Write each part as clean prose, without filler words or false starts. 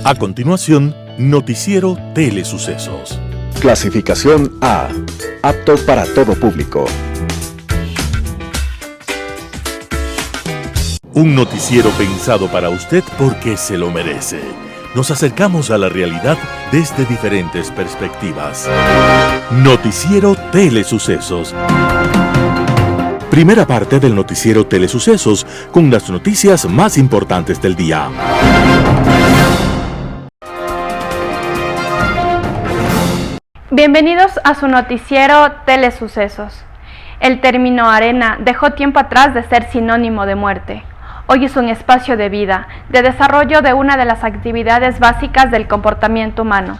A continuación, Noticiero Telesucesos. Clasificación A. Apto para todo público. Un noticiero pensado para usted porque se lo merece. Nos acercamos a la realidad desde diferentes perspectivas. Noticiero Telesucesos. Primera parte del Noticiero Telesucesos con las noticias más importantes del día. Bienvenidos a su noticiero Telesucesos. El término arena dejó tiempo atrás de ser sinónimo de muerte. Hoy es un espacio de vida, de desarrollo de una de las actividades básicas del comportamiento humano,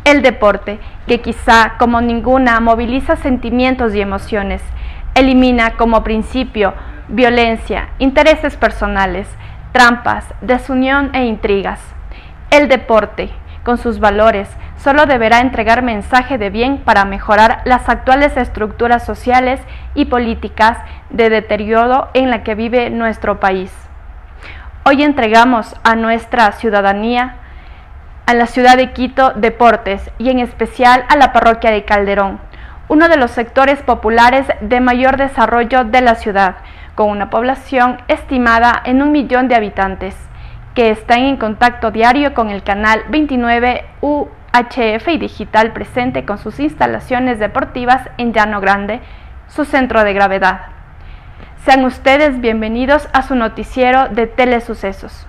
el deporte, que quizá como ninguna moviliza sentimientos y emociones, elimina como principio violencia, intereses personales, trampas, desunión e intrigas. El deporte, con sus valores, solo deberá entregar mensaje de bien para mejorar las actuales estructuras sociales y políticas de deterioro en la que vive nuestro país. Hoy entregamos a nuestra ciudadanía, a la ciudad de Quito, deportes y en especial a la parroquia de Calderón, uno de los sectores populares de mayor desarrollo de la ciudad, con una población estimada en 1 millón de habitantes, que están en contacto diario con el canal 29 UHF y digital presente con sus instalaciones deportivas en Llano Grande, su centro de gravedad. Sean ustedes bienvenidos a su noticiero de Telesucesos.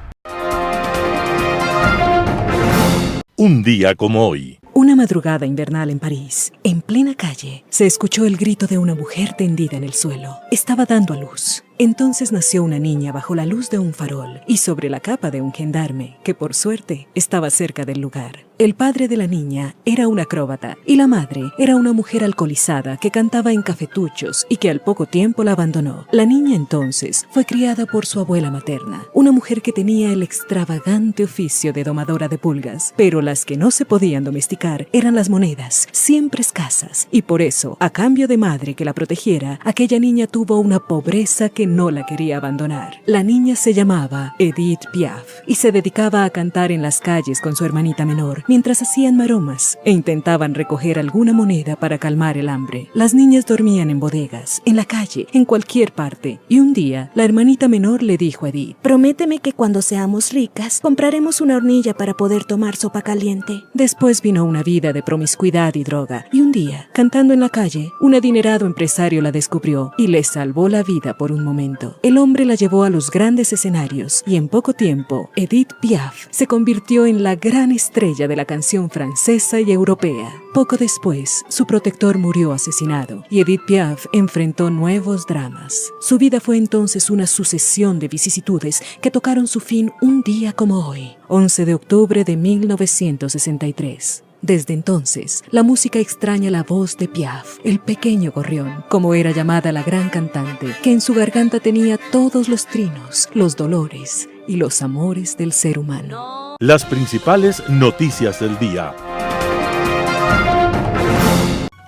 Un día como hoy. Una madrugada invernal en París, en plena calle, se escuchó el grito de una mujer tendida en el suelo. Estaba dando a luz. Entonces nació una niña bajo la luz de un farol y sobre la capa de un gendarme, que por suerte estaba cerca del lugar. El padre de la niña era un acróbata y la madre era una mujer alcoholizada que cantaba en cafetuchos y que al poco tiempo la abandonó. La niña entonces fue criada por su abuela materna, una mujer que tenía el extravagante oficio de domadora de pulgas, pero las que no se podían domesticar eran las monedas, siempre escasas, y por eso, a cambio de madre que la protegiera, aquella niña tuvo una pobreza que no la quería abandonar. La niña se llamaba Edith Piaf y se dedicaba a cantar en las calles con su hermanita menor, mientras hacían maromas e intentaban recoger alguna moneda para calmar el hambre. Las niñas dormían en bodegas, en la calle, en cualquier parte, y un día la hermanita menor le dijo a Edith: «Prométeme que cuando seamos ricas, compraremos una hornilla para poder tomar sopa caliente». Después vino una vida de promiscuidad y droga, y un día, cantando en la calle, un adinerado empresario la descubrió y le salvó la vida por un momento. El hombre la llevó a los grandes escenarios y en poco tiempo, Edith Piaf se convirtió en la gran estrella de la canción francesa y europea. Poco después, su protector murió asesinado y Edith Piaf enfrentó nuevos dramas. Su vida fue entonces una sucesión de vicisitudes que tocaron su fin un día como hoy, 11 de octubre de 1963. Desde entonces, la música extraña la voz de Piaf, el pequeño gorrión, como era llamada la gran cantante, que en su garganta tenía todos los trinos, los dolores y los amores del ser humano. Las principales noticias del día.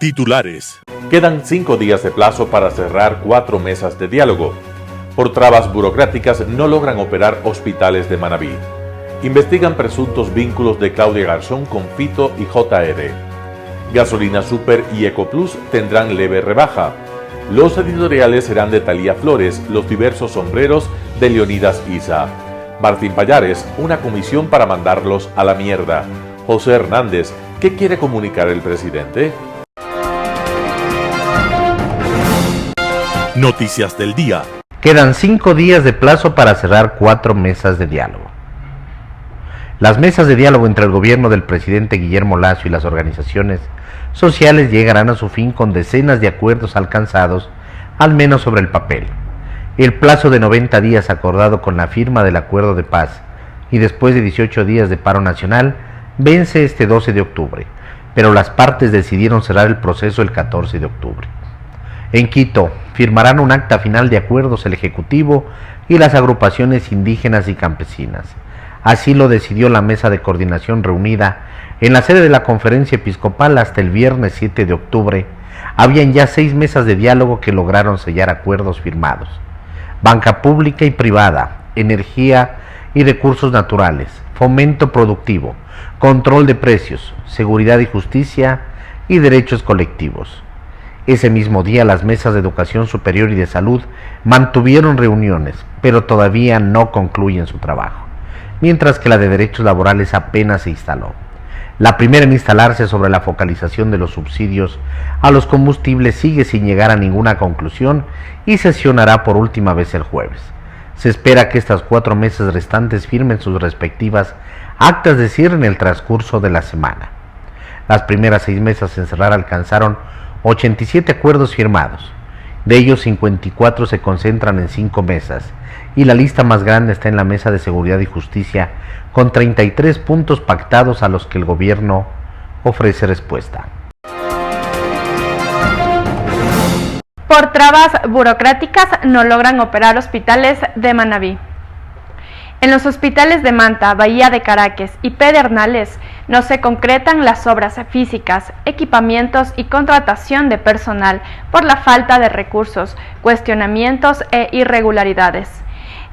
Titulares. Quedan 5 días de plazo para cerrar 4 mesas de diálogo. Por trabas burocráticas no logran operar hospitales de Manabí. Investigan presuntos vínculos de Claudia Garzón con Fito y JR. Gasolina Super y Ecoplus tendrán leve rebaja. Los editoriales serán de Talía Flores, los diversos sombreros de Leonidas Isa. Martín Pallares, una comisión para mandarlos a la mierda. José Hernández, ¿qué quiere comunicar el presidente? Noticias del día. Quedan 5 días de plazo para cerrar 4 mesas de diálogo. Las mesas de diálogo entre el gobierno del presidente Guillermo Lasso y las organizaciones sociales llegarán a su fin con decenas de acuerdos alcanzados, al menos sobre el papel. El plazo de 90 días acordado con la firma del acuerdo de paz y después de 18 días de paro nacional vence este 12 de octubre, pero las partes decidieron cerrar el proceso el 14 de octubre. En Quito firmarán un acta final de acuerdos el Ejecutivo y las agrupaciones indígenas y campesinas. Así lo decidió la mesa de coordinación reunida en la sede de la Conferencia Episcopal hasta el viernes 7 de octubre. Habían ya 6 mesas de diálogo que lograron sellar acuerdos firmados. Banca pública y privada, energía y recursos naturales, fomento productivo, control de precios, seguridad y justicia y derechos colectivos. Ese mismo día las mesas de educación superior y de salud mantuvieron reuniones, pero todavía no concluyen su trabajo, mientras que la de derechos laborales apenas se instaló. La primera en instalarse sobre la focalización de los subsidios a los combustibles sigue sin llegar a ninguna conclusión y sesionará por última vez el jueves. Se espera que estas 4 mesas restantes firmen sus respectivas actas de cierre en el transcurso de la semana. Las primeras 6 mesas en cerrar alcanzaron 87 acuerdos firmados. De ellos 54 se concentran en 5 mesas y la lista más grande está en la Mesa de Seguridad y Justicia con 33 puntos pactados a los que el gobierno ofrece respuesta. Por trabas burocráticas no logran operar hospitales de Manabí. En los hospitales de Manta, Bahía de Caracas y Pedernales no se concretan las obras físicas, equipamientos y contratación de personal por la falta de recursos, cuestionamientos e irregularidades.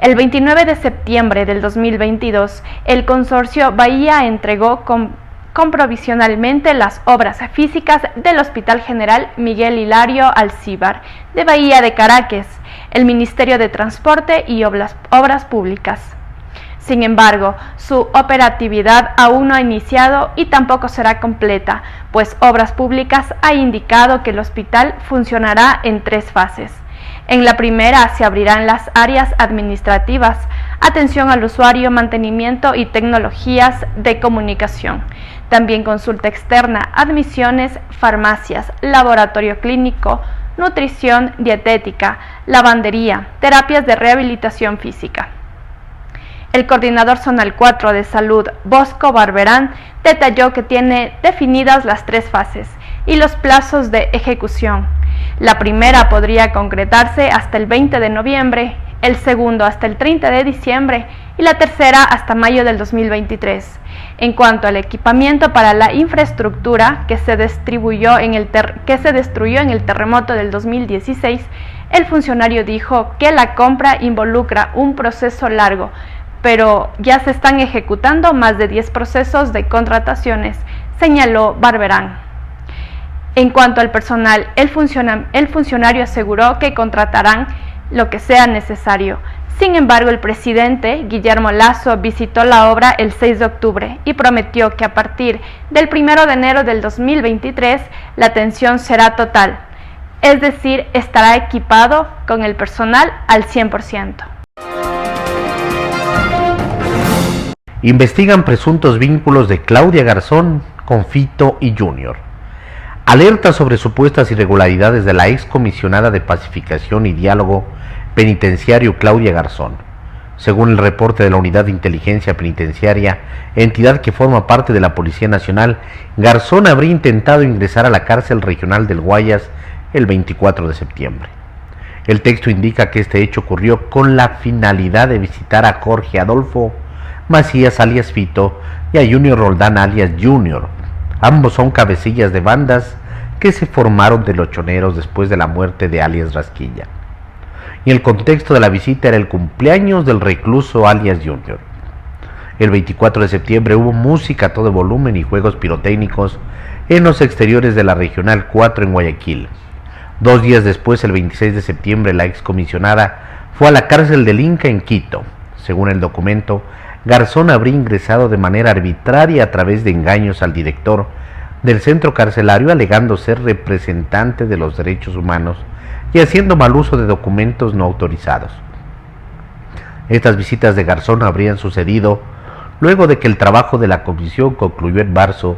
El 29 de septiembre del 2022, el consorcio Bahía entregó provisionalmente las obras físicas del Hospital General Miguel Hilario Alcíbar de Bahía de Caracas, el Ministerio de Transporte y Obras Públicas. Sin embargo, su operatividad aún no ha iniciado y tampoco será completa, pues Obras Públicas ha indicado que el hospital funcionará en 3 fases. En la primera se abrirán las áreas administrativas, atención al usuario, mantenimiento y tecnologías de comunicación. También consulta externa, admisiones, farmacias, laboratorio clínico, nutrición, dietética, lavandería, terapias de rehabilitación física. El coordinador zonal 4 de salud, Bosco Barberán, detalló que tiene definidas las 3 fases y los plazos de ejecución. La primera podría concretarse hasta el 20 de noviembre, el segundo hasta el 30 de diciembre y la tercera hasta mayo del 2023. En cuanto al equipamiento para la infraestructura que se destruyó en el terremoto del 2016, el funcionario dijo que la compra involucra un proceso largo, pero ya se están ejecutando más de 10 procesos de contrataciones, señaló Barberán. En cuanto al personal, el funcionario aseguró que contratarán lo que sea necesario. Sin embargo, el presidente Guillermo Lasso visitó la obra el 6 de octubre y prometió que a partir del 1 de enero del 2023 la atención será total, es decir, estará equipado con el personal al 100%. Investigan presuntos vínculos de Claudia Garzón con Fito y Junior. Alerta sobre supuestas irregularidades de la excomisionada de Pacificación y Diálogo Penitenciario Claudia Garzón. Según el reporte de la Unidad de Inteligencia Penitenciaria, entidad que forma parte de la Policía Nacional, Garzón habría intentado ingresar a la cárcel regional del Guayas el 24 de septiembre. El texto indica que este hecho ocurrió con la finalidad de visitar a Jorge Adolfo Macías alias Fito y a Junior Roldán alias Junior. Ambos son cabecillas de bandas que se formaron de los choneros después de la muerte de alias Rasquilla. Y el contexto de la visita era el cumpleaños del recluso alias Junior. El 24 de septiembre hubo música a todo volumen y juegos pirotécnicos en los exteriores de la Regional 4 en Guayaquil. 2 días después, el 26 de septiembre, la excomisionada fue a la cárcel del Inca en Quito. Según el documento, Garzón habría ingresado de manera arbitraria a través de engaños al director del centro carcelario, alegando ser representante de los derechos humanos y haciendo mal uso de documentos no autorizados. Estas visitas de Garzón habrían sucedido luego de que el trabajo de la comisión concluyó en marzo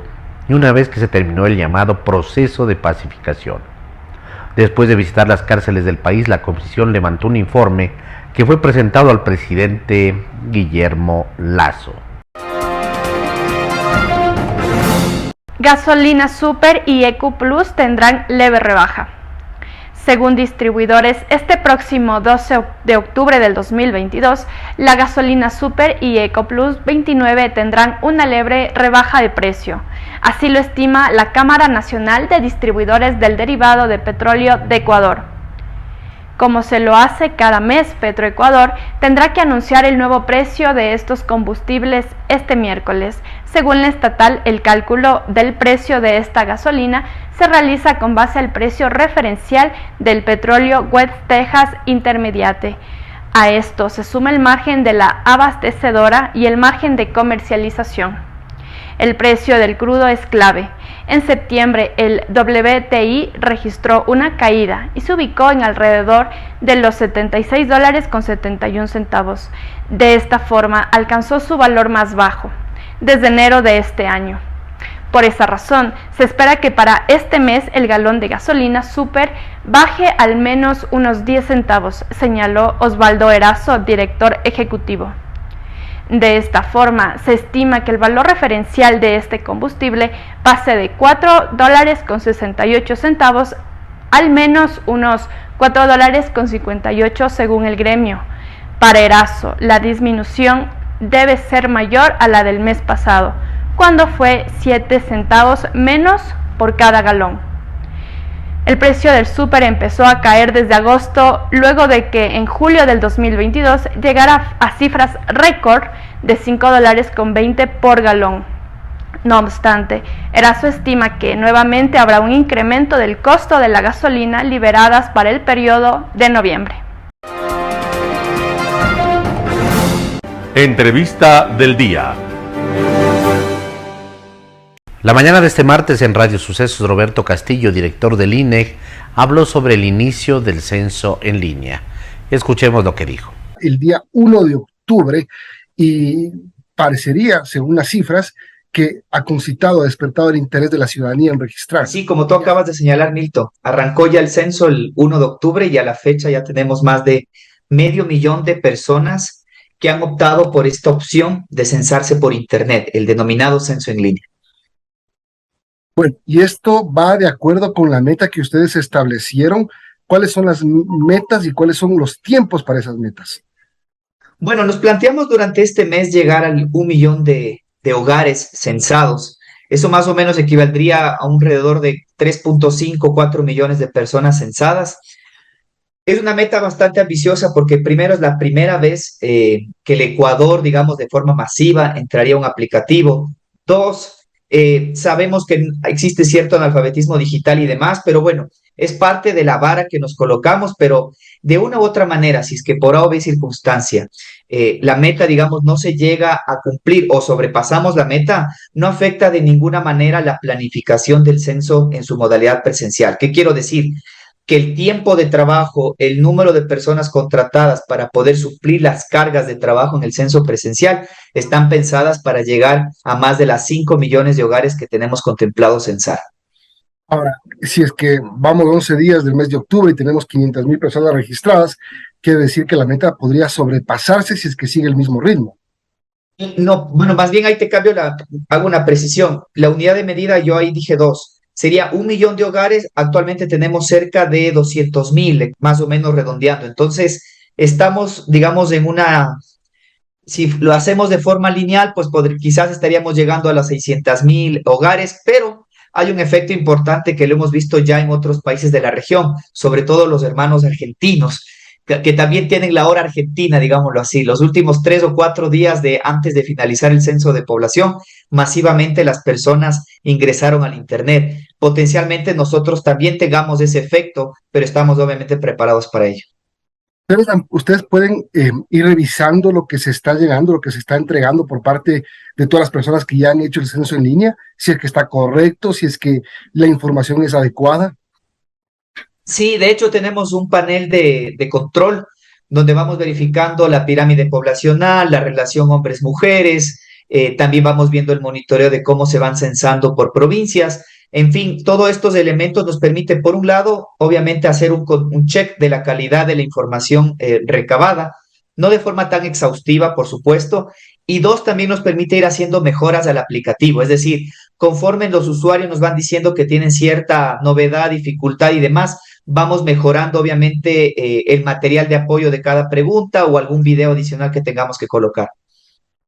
y una vez que se terminó el llamado proceso de pacificación. Después de visitar las cárceles del país, la comisión levantó un informe que fue presentado al presidente Guillermo Lasso. Gasolina Super y EQ Plus tendrán leve rebaja. Según distribuidores, este próximo 12 de octubre del 2022, la gasolina Super y EQ Plus 29 tendrán una leve rebaja de precio. Así lo estima la Cámara Nacional de Distribuidores del Derivado de Petróleo de Ecuador. Como se lo hace cada mes, Petroecuador tendrá que anunciar el nuevo precio de estos combustibles este miércoles. Según la estatal, el cálculo del precio de esta gasolina se realiza con base al precio referencial del petróleo West Texas Intermediate. A esto se suma el margen de la abastecedora y el margen de comercialización. El precio del crudo es clave. En septiembre, el WTI registró una caída y se ubicó en alrededor de los $76.71. De esta forma, alcanzó su valor más bajo desde enero de este año. Por esa razón, se espera que para este mes el galón de gasolina super baje al menos unos 10 centavos, señaló Osvaldo Erazo, director ejecutivo. De esta forma, se estima que el valor referencial de este combustible pase de $4.68 al menos unos $4.58 según el gremio. Para Erazo, la disminución debe ser mayor a la del mes pasado, cuando fue 7 centavos menos por cada galón. El precio del súper empezó a caer desde agosto, luego de que en julio del 2022 llegara a cifras récord de $5.20 por galón. No obstante, Erazo estima que nuevamente habrá un incremento del costo de la gasolina liberadas para el periodo de noviembre. Entrevista del día. La mañana de este martes en Radio Sucesos, Roberto Castillo, director del INEC, habló sobre el inicio del censo en línea. Escuchemos lo que dijo. El día 1 de octubre y parecería, según las cifras, que ha concitado, ha despertado el interés de la ciudadanía en registrar. Sí, como tú acabas de señalar, Milton, arrancó ya el censo el 1 de octubre y a la fecha ya tenemos más de 500,000 de personas que han optado por esta opción de censarse por Internet, el denominado censo en línea. Bueno, y esto va de acuerdo con la meta que ustedes establecieron. ¿Cuáles son las metas y cuáles son los tiempos para esas metas? Bueno, nos planteamos durante este mes llegar al 1 millón de hogares censados. Eso más o menos equivaldría a alrededor de 3.5, 4 millones de personas censadas. Es una meta bastante ambiciosa porque primero es la primera vez que el Ecuador, digamos, de forma masiva entraría a un aplicativo. Dos, sabemos que existe cierto analfabetismo digital y demás, pero bueno, es parte de la vara que nos colocamos, pero de una u otra manera, si es que por A o B circunstancia, la meta, digamos, no se llega a cumplir o sobrepasamos la meta, no afecta de ninguna manera la planificación del censo en su modalidad presencial. ¿Qué quiero decir? Que el tiempo de trabajo, el número de personas contratadas para poder suplir las cargas de trabajo en el censo presencial están pensadas para llegar a más de las 5 millones de hogares que tenemos contemplado censar. Ahora, si es que vamos 11 días del mes de octubre y tenemos 500,000 personas registradas, quiere decir que la meta podría sobrepasarse si es que sigue el mismo ritmo. No, bueno, más bien ahí te cambio, hago una precisión. La unidad de medida, yo ahí dije 2. Sería 1 millón de hogares, actualmente tenemos cerca de 200,000, más o menos redondeando. Entonces, estamos, digamos, si lo hacemos de forma lineal, pues quizás estaríamos llegando a los 600,000 hogares, pero hay un efecto importante que lo hemos visto ya en otros países de la región, sobre todo los hermanos argentinos, que también tienen la hora argentina, digámoslo así. Los últimos 3 o 4 días antes de finalizar el censo de población, masivamente las personas ingresaron al Internet. Potencialmente nosotros también tengamos ese efecto, pero estamos obviamente preparados para ello. Ustedes pueden ir revisando lo que se está llegando, lo que se está entregando por parte de todas las personas que ya han hecho el censo en línea, si es que está correcto, si es que la información es adecuada. Sí, de hecho tenemos un panel de control donde vamos verificando la pirámide poblacional, la relación hombres-mujeres, también vamos viendo el monitoreo de cómo se van censando por provincias. En fin, todos estos elementos nos permiten, por un lado, obviamente hacer un check de la calidad de la información recabada, no de forma tan exhaustiva, por supuesto, y dos, también nos permite ir haciendo mejoras al aplicativo, es decir, conforme los usuarios nos van diciendo que tienen cierta novedad, dificultad y demás, vamos mejorando obviamente el material de apoyo de cada pregunta o algún video adicional que tengamos que colocar.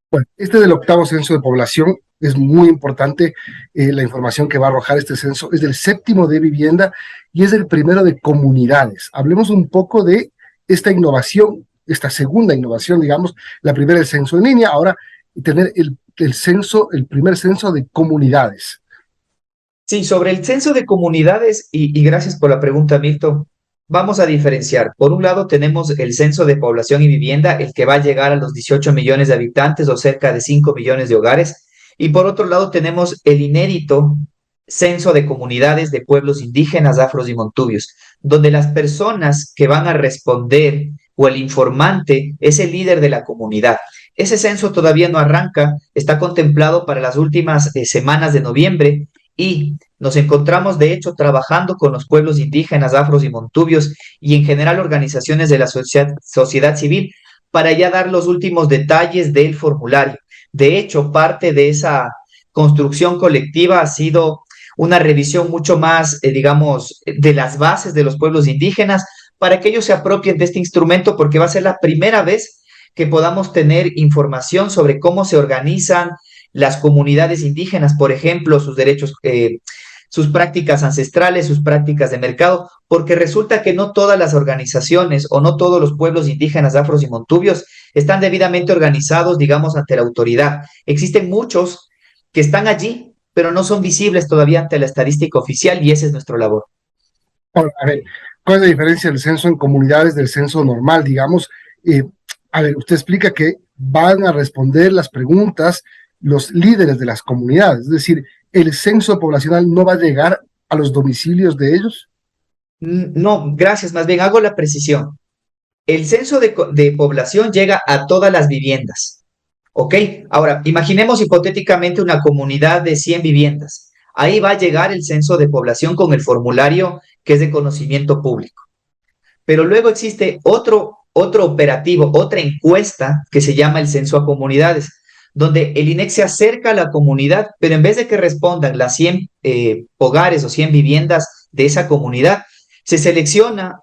Bueno, este del octavo censo de población es muy importante la información que va a arrojar este censo. Es del 7º de vivienda y es el primero de comunidades. Hablemos un poco de esta innovación, esta segunda innovación, digamos, la primera el censo en línea, ahora tener el censo, el primer censo de comunidades. Sí, sobre el censo de comunidades, y gracias por la pregunta, Milton, vamos a diferenciar. Por un lado tenemos el censo de población y vivienda, el que va a llegar a los 18 millones de habitantes o cerca de 5 millones de hogares. Y por otro lado tenemos el inédito censo de comunidades de pueblos indígenas, afros y montubios, donde las personas que van a responder o el informante es el líder de la comunidad. Ese censo todavía no arranca, está contemplado para las últimas semanas de noviembre y nos encontramos, de hecho, trabajando con los pueblos indígenas, afros y montubios y en general organizaciones de la sociedad civil para ya dar los últimos detalles del formulario. De hecho, parte de esa construcción colectiva ha sido una revisión mucho más, digamos, de las bases de los pueblos indígenas para que ellos se apropien de este instrumento porque va a ser la primera vez que podamos tener información sobre cómo se organizan las comunidades indígenas, por ejemplo, sus derechos, sus prácticas ancestrales, sus prácticas de mercado, porque resulta que no todas las organizaciones o no todos los pueblos indígenas, afros y montubios están debidamente organizados, digamos, ante la autoridad. Existen muchos que están allí, pero no son visibles todavía ante la estadística oficial y esa es nuestra labor. Ahora, a ver, ¿cuál es la diferencia del censo en comunidades del censo normal, digamos? A ver, usted explica que van a responder las preguntas los líderes de las comunidades, es decir, el censo poblacional no va a llegar a los domicilios de ellos. No, gracias, más bien hago la precisión. El censo de población llega a todas las viviendas, ¿ok? Ahora, imaginemos hipotéticamente una comunidad de 100 viviendas. Ahí va a llegar el censo de población con el formulario que es de conocimiento público. Pero luego existe otro operativo, otra encuesta que se llama el censo a comunidades, donde el INEC se acerca a la comunidad, pero en vez de que respondan las 100 hogares o 100 viviendas de esa comunidad, se selecciona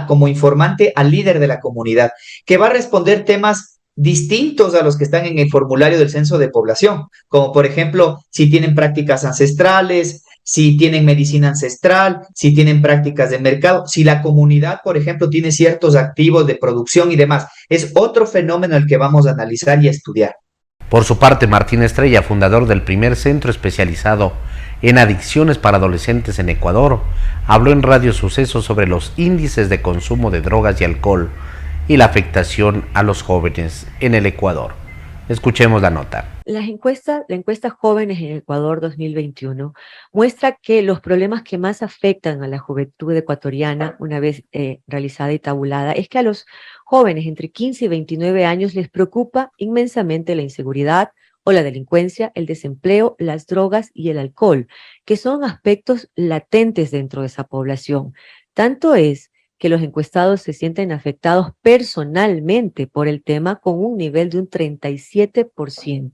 como informante al líder de la comunidad, que va a responder temas distintos a los que están en el formulario del censo de población, como por ejemplo, si tienen prácticas ancestrales, si tienen medicina ancestral, si tienen prácticas de mercado, si la comunidad, por ejemplo, tiene ciertos activos de producción y demás. Es otro fenómeno el que vamos a analizar y a estudiar. Por su parte, Martín Estrella, fundador del primer centro especializado en adicciones para adolescentes en Ecuador, habló en Radio Sucesos sobre los índices de consumo de drogas y alcohol y la afectación a los jóvenes en el Ecuador. Escuchemos la nota. La encuesta Jóvenes en Ecuador 2021 muestra que los problemas que más afectan a la juventud ecuatoriana, una vez realizada y tabulada, es que a los jóvenes entre 15 y 29 años les preocupa inmensamente la inseguridad o la delincuencia, el desempleo, las drogas y el alcohol, que son aspectos latentes dentro de esa población. Tanto es que los encuestados se sienten afectados personalmente por el tema con un nivel de un 37%.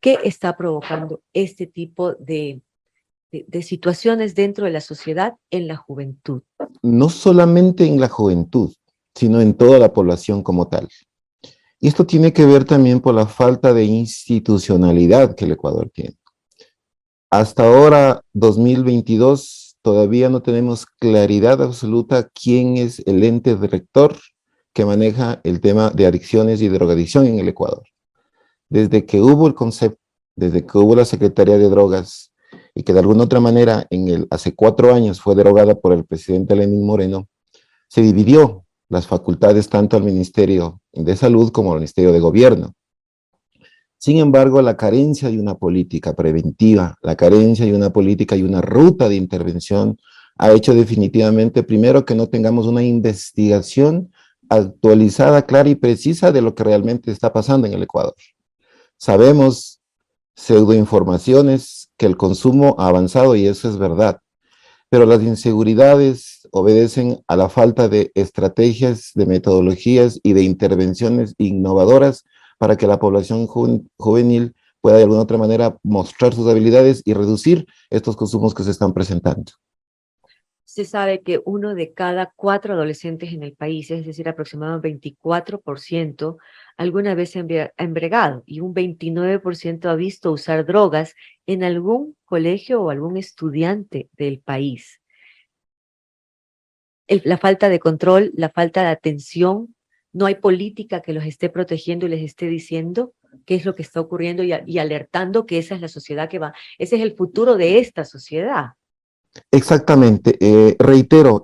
¿Qué está provocando este tipo de situaciones dentro de la sociedad en la juventud? No solamente en la juventud, sino en toda la población como tal. Y esto tiene que ver también por la falta de institucionalidad que el Ecuador tiene. Hasta ahora, 2022, todavía no tenemos claridad absoluta quién es el ente rector que maneja el tema de adicciones y drogadicción en el Ecuador. Desde que hubo el concepto, desde que hubo la Secretaría de Drogas y que de alguna otra manera hace 4 años fue derogada por el presidente Lenín Moreno, se dividió las facultades tanto al Ministerio de Salud como al Ministerio de Gobierno. Sin embargo, la carencia de una política preventiva, la carencia de una política y una ruta de intervención ha hecho definitivamente, primero, que no tengamos una investigación actualizada, clara y precisa de lo que realmente está pasando en el Ecuador. Sabemos, pseudoinformaciones, que el consumo ha avanzado y eso es verdad, pero las inseguridades obedecen a la falta de estrategias, de metodologías y de intervenciones innovadoras para que la población juvenil pueda de alguna otra manera mostrar sus habilidades y reducir estos consumos que se están presentando. Se sabe que 1 de cada 4 adolescentes en el país, es decir, aproximadamente 24%, alguna vez se ha embriagado y un 29% ha visto usar drogas en algún colegio o algún estudiante del país. La falta de control, la falta de atención, no hay política que los esté protegiendo y les esté diciendo qué es lo que está ocurriendo y alertando que esa es la sociedad que va, ese es el futuro de esta sociedad. Exactamente. Reitero,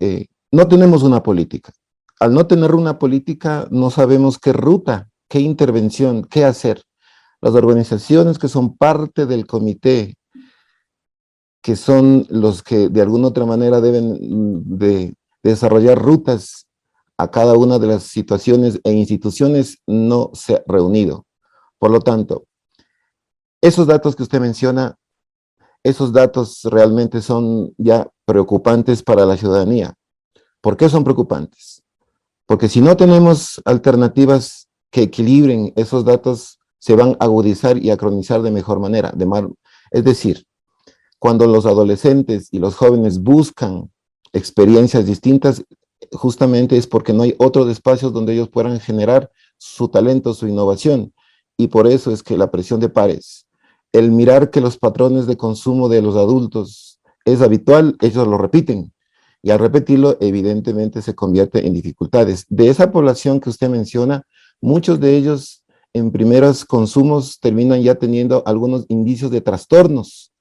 no tenemos una política. Al no tener una política, no sabemos qué ruta, qué intervención, qué hacer. Las organizaciones que son parte del comité, que son los que de alguna otra manera deben de desarrollar rutas a cada una de las situaciones e instituciones, no se ha reunido. Por lo tanto, esos datos que usted menciona, esos datos realmente son ya preocupantes para la ciudadanía. ¿Por qué son preocupantes? Porque si no tenemos alternativas que equilibren esos datos, se van a agudizar y a cronizar de mejor manera. Es decir, cuando los adolescentes y los jóvenes buscan experiencias distintas, justamente es porque no hay otros espacios donde ellos puedan generar su talento, su innovación. Y por eso es que la presión de pares, el mirar que los patrones de consumo de los adultos es habitual, ellos lo repiten. Y al repetirlo, evidentemente se convierte en dificultades. De esa población que usted menciona, muchos de ellos en primeros consumos terminan ya teniendo algunos indicios de trastornos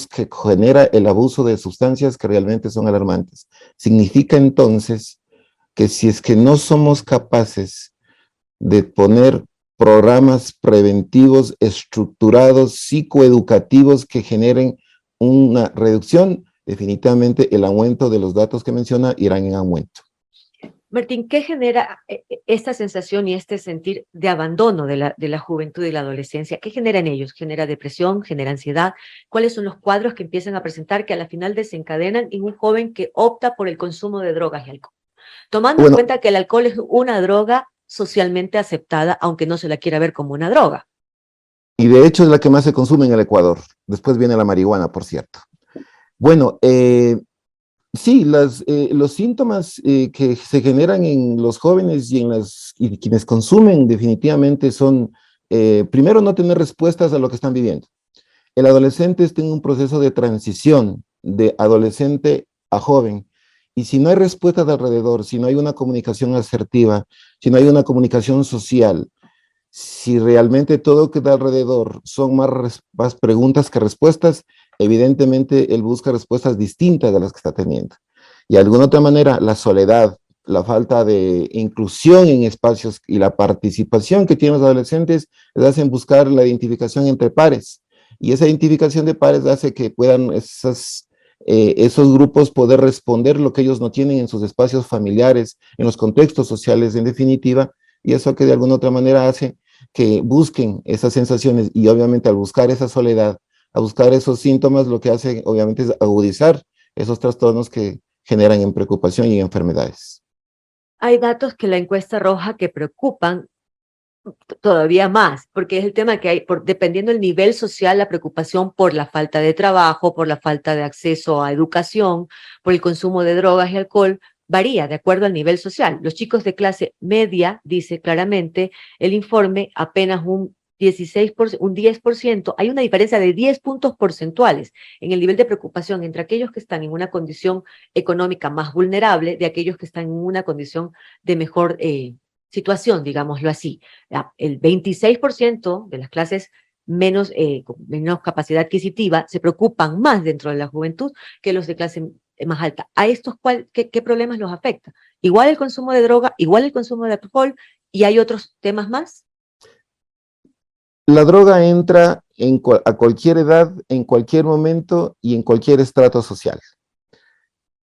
que genera el abuso de sustancias que realmente son alarmantes. Significa entonces que si es que no somos capaces de poner programas preventivos, estructurados, psicoeducativos que generen una reducción, definitivamente el aumento de los datos que menciona irán en aumento. Martín, ¿qué genera esta sensación y este sentir de abandono de la juventud y la adolescencia? ¿Qué genera en ellos? ¿Genera depresión? ¿Genera ansiedad? ¿Cuáles son los cuadros que empiezan a presentar que a la final desencadenan en un joven que opta por el consumo de drogas y alcohol? Tomando en cuenta que el alcohol es una droga socialmente aceptada, aunque no se la quiera ver como una droga. Y de hecho es la que más se consume en el Ecuador. Después viene la marihuana, por cierto. Bueno, sí, los síntomas que se generan en los jóvenes y quienes consumen definitivamente son, primero, no tener respuestas a lo que están viviendo. El adolescente está en un proceso de transición de adolescente a joven, y si no hay respuestas de alrededor, si no hay una comunicación asertiva, si no hay una comunicación social, si realmente todo que da alrededor son más preguntas que respuestas, evidentemente él busca respuestas distintas de las que está teniendo. Y de alguna otra manera, la soledad, la falta de inclusión en espacios y la participación que tienen los adolescentes les hacen buscar la identificación entre pares. Y esa identificación de pares hace que puedan esos grupos poder responder lo que ellos no tienen en sus espacios familiares, en los contextos sociales, en definitiva, y eso que de alguna otra manera hace que busquen esas sensaciones, y obviamente al buscar esa soledad, a buscar esos síntomas, lo que hace obviamente es agudizar esos trastornos que generan en preocupación y enfermedades. Hay datos que la encuesta arroja que preocupan todavía más, porque es el tema que hay, dependiendo del nivel social, la preocupación por la falta de trabajo, por la falta de acceso a educación, por el consumo de drogas y alcohol, varía de acuerdo al nivel social. Los chicos de clase media, dice claramente el informe, apenas un 10%, hay una diferencia de 10 puntos porcentuales en el nivel de preocupación entre aquellos que están en una condición económica más vulnerable de aquellos que están en una condición de mejor situación, digámoslo así. El 26% de las clases con menos capacidad adquisitiva se preocupan más dentro de la juventud que los de clase más alta. ¿A estos qué problemas los afecta? Igual el consumo de droga, igual el consumo de alcohol, y hay otros temas más. La droga entra a cualquier edad, en cualquier momento y en cualquier estrato social.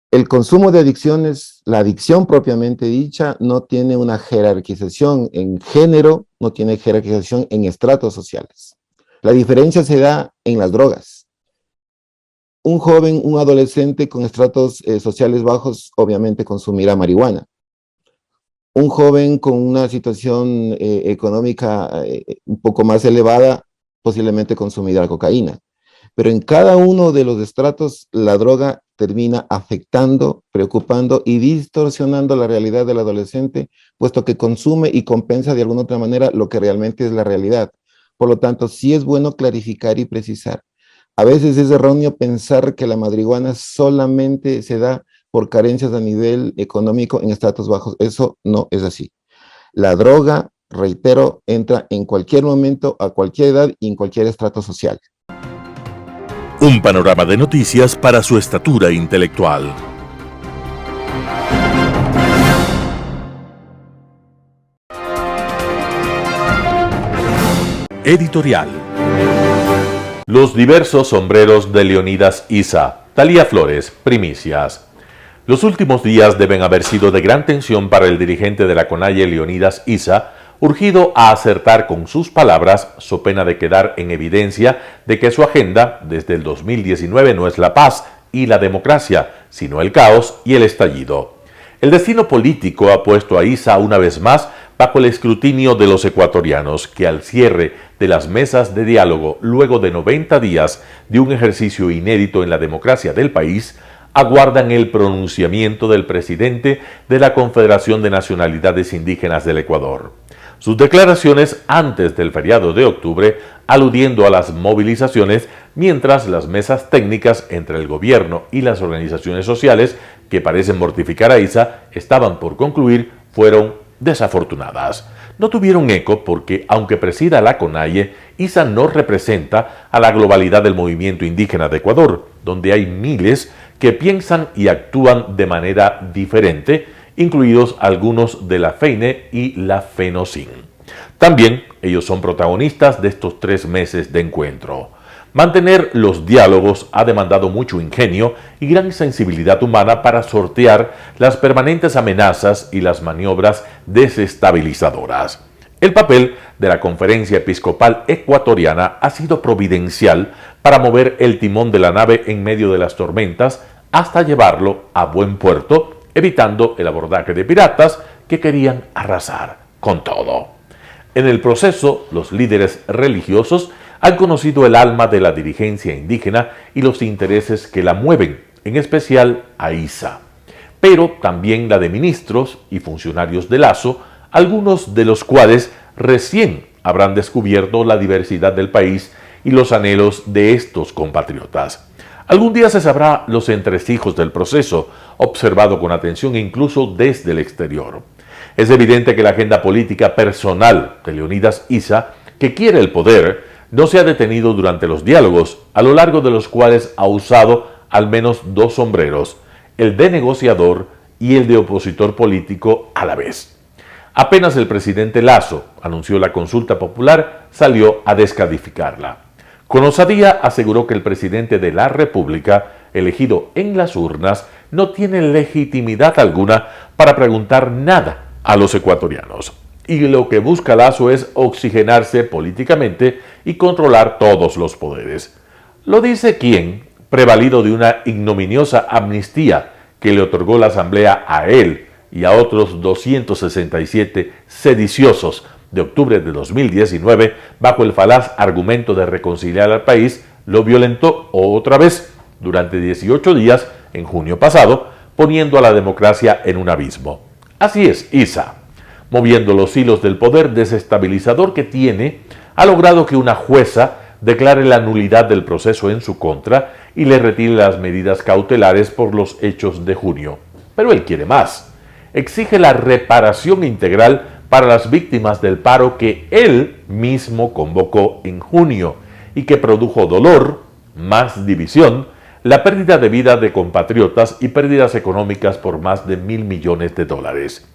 El consumo de adicciones, la adicción propiamente dicha, no tiene una jerarquización en género, no tiene jerarquización en estratos sociales. La diferencia se da en las drogas. Un joven, un adolescente con estratos sociales bajos, obviamente consumirá marihuana. Un joven con una situación económica un poco más elevada, posiblemente consumirá cocaína. Pero en cada uno de los estratos, la droga termina afectando, preocupando y distorsionando la realidad del adolescente, puesto que consume y compensa de alguna otra manera lo que realmente es la realidad. Por lo tanto, sí es bueno clarificar y precisar. A veces es erróneo pensar que la marihuana solamente se da por carencias a nivel económico en estratos bajos. Eso no es así. La droga, reitero, entra en cualquier momento, a cualquier edad y en cualquier estrato social. Un panorama de noticias para su estatura intelectual. Editorial. Los diversos sombreros de Leonidas Issa. Thalía Flores, primicias. Los últimos días deben haber sido de gran tensión para el dirigente de la CONAIE, Leonidas Issa, urgido a acertar con sus palabras, so pena de quedar en evidencia de que su agenda desde el 2019 no es la paz y la democracia, sino el caos y el estallido. El destino político ha puesto a Issa una vez más bajo el escrutinio de los ecuatorianos, que al cierre de las mesas de diálogo, luego de 90 días de un ejercicio inédito en la democracia del país, aguardan el pronunciamiento del presidente de la Confederación de Nacionalidades Indígenas del Ecuador. Sus declaraciones antes del feriado de octubre, aludiendo a las movilizaciones, mientras las mesas técnicas entre el gobierno y las organizaciones sociales, que parecen mortificar a Issa, estaban por concluir, fueron desafortunadas. No tuvieron eco porque, aunque presida la CONAIE, Issa no representa a la globalidad del movimiento indígena de Ecuador, donde hay miles que piensan y actúan de manera diferente, incluidos algunos de la FEINE y la FENOCIN. También ellos son protagonistas de estos 3 meses de encuentro. Mantener los diálogos ha demandado mucho ingenio y gran sensibilidad humana para sortear las permanentes amenazas y las maniobras desestabilizadoras. El papel de la Conferencia Episcopal Ecuatoriana ha sido providencial para mover el timón de la nave en medio de las tormentas hasta llevarlo a buen puerto, evitando el abordaje de piratas que querían arrasar con todo. En el proceso, los líderes religiosos han conocido el alma de la dirigencia indígena y los intereses que la mueven, en especial a Issa, pero también la de ministros y funcionarios de Lazo, algunos de los cuales recién habrán descubierto la diversidad del país y los anhelos de estos compatriotas. Algún día se sabrá los entresijos del proceso, observado con atención incluso desde el exterior. Es evidente que la agenda política personal de Leonidas Issa, que quiere el poder, no se ha detenido durante los diálogos, a lo largo de los cuales ha usado al menos 2 sombreros, el de negociador y el de opositor político a la vez. Apenas el presidente Lazo anunció la consulta popular, salió a descalificarla. Con osadía aseguró que el presidente de la República, elegido en las urnas, no tiene legitimidad alguna para preguntar nada a los ecuatorianos. Y lo que busca Lazo es oxigenarse políticamente y controlar todos los poderes. ¿Lo dice quién? Prevalido de una ignominiosa amnistía que le otorgó la Asamblea a él y a otros 267 sediciosos de octubre de 2019, bajo el falaz argumento de reconciliar al país, lo violentó otra vez durante 18 días en junio pasado, poniendo a la democracia en un abismo. Así es, Issa, moviendo los hilos del poder desestabilizador que tiene, ha logrado que una jueza declare la nulidad del proceso en su contra y le retire las medidas cautelares por los hechos de junio. Pero él quiere más. Exige la reparación integral para las víctimas del paro que él mismo convocó en junio y que produjo dolor, más división, la pérdida de vida de compatriotas y pérdidas económicas por más de $1.000 millones.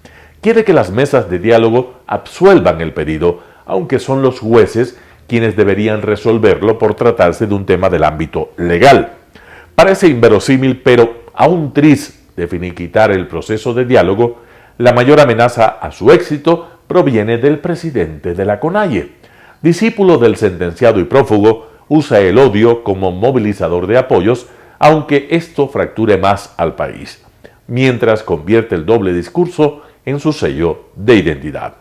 Quiere que las mesas de diálogo absuelvan el pedido, aunque son los jueces quienes deberían resolverlo por tratarse de un tema del ámbito legal. Parece inverosímil, pero a un tris de finiquitar el proceso de diálogo, la mayor amenaza a su éxito proviene del presidente de la CONAIE. Discípulo del sentenciado y prófugo, usa el odio como movilizador de apoyos, aunque esto fracture más al país, mientras convierte el doble discurso en su sello de identidad.